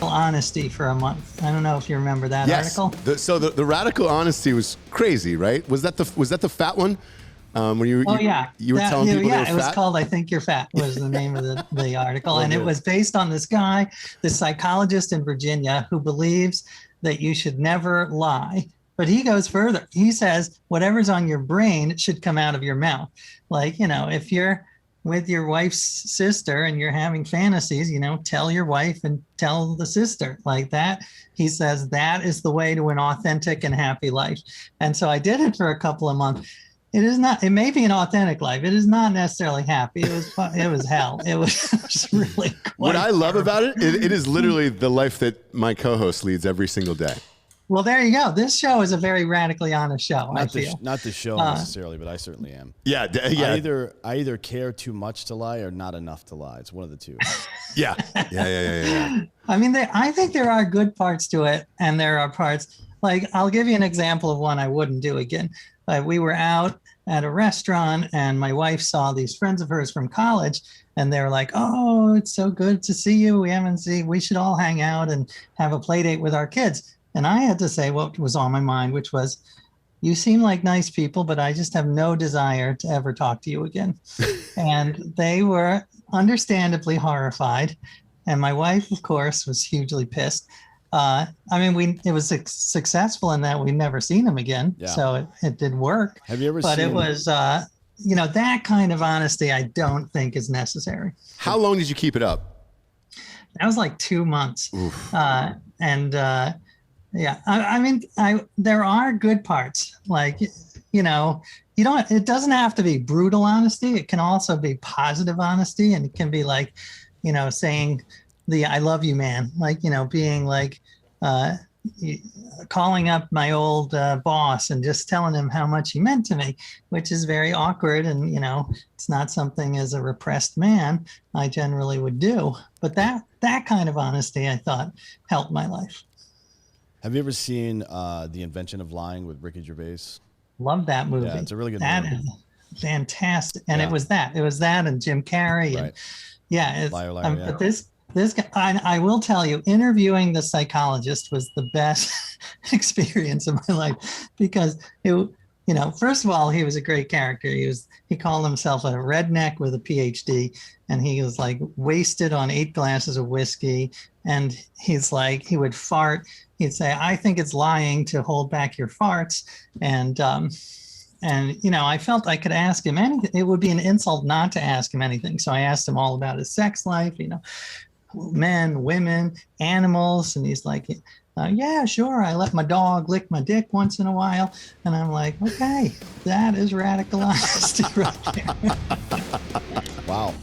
honesty for a month. I don't know if you remember that article. So the radical honesty was crazy, right? Was that the fat one? When you were telling people they were fat? It was called "I Think You're Fat" was the name of the article, and it was based on this guy, this psychologist in Virginia, who believes that you should never lie. But he goes further. He says whatever's on your brain should come out of your mouth. Like, if you're with your wife's sister and you're having fantasies, tell your wife and tell the sister like that. He says that is the way to an authentic and happy life. And so I did it for a couple of months. It may be an authentic life. It is not necessarily happy. It was hell. It was really what I love about it is literally the life that my co-host leads every single day. Well, there you go. This show is a very radically honest show. Not the show necessarily, but I certainly am. Yeah. I either care too much to lie or not enough to lie. It's one of the two. Yeah. I mean, I think there are good parts to it, and there are parts. Like, I'll give you an example of one I wouldn't do again. We were out at a restaurant, and my wife saw these friends of hers from college, and they were like, "Oh, it's so good to see you. We should all hang out and have a play date with our kids." And I had to say what was on my mind, which was, you seem like nice people, but I just have no desire to ever talk to you again. And they were understandably horrified. And my wife, of course, was hugely pissed. It was successful in that we'd never seen him again. Yeah. So it did work. Have you ever But it was, that kind of honesty I don't think is necessary. How long did you keep it up? That was like 2 months. Yeah, there are good parts. Like, it doesn't have to be brutal honesty. It can also be positive honesty. And it can be like, saying I love you, man. Like, being like, calling up my old boss and just telling him how much he meant to me, which is very awkward. And, it's not something as a repressed man I generally would do. But that kind of honesty, I thought, helped my life. Have you ever seen The Invention of Lying with Ricky Gervais? Love that movie. Yeah, it's a really good movie. That is fantastic. And it was that and Jim Carrey. Right. And yeah. Liar, But this guy, I will tell you, interviewing the psychologist was the best experience of my life, because first of all, he was a great character. He called himself a redneck with a PhD, and he was like wasted on 8 glasses of whiskey. And he's like, he would fart. He'd say, "I think it's lying to hold back your farts." And I felt I could ask him anything. It would be an insult not to ask him anything. So I asked him all about his sex life, men, women, animals. And he's like, "Yeah, sure. I let my dog lick my dick once in a while." And I'm like, okay, that is radical honesty right there. Wow.